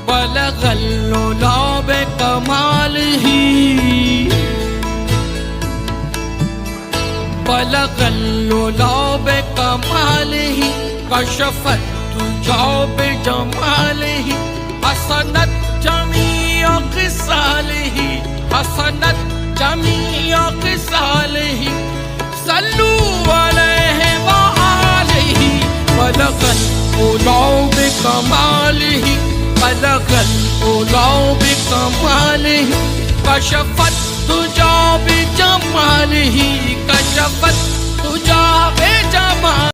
बलगल उला बेकमालिही बलगल उला बेकमालिही कशफत दुजा बिजमालिही हसनत जमीअ ख़िसालिही हसनत जमीअ ख़िसालिही सल्लू अलैहि व आलिही बलगल उला बिकमालिही बलगल उला बिकमालिही कशफत दुजा बिजमालिही कशफत दुजा बिजमालिही।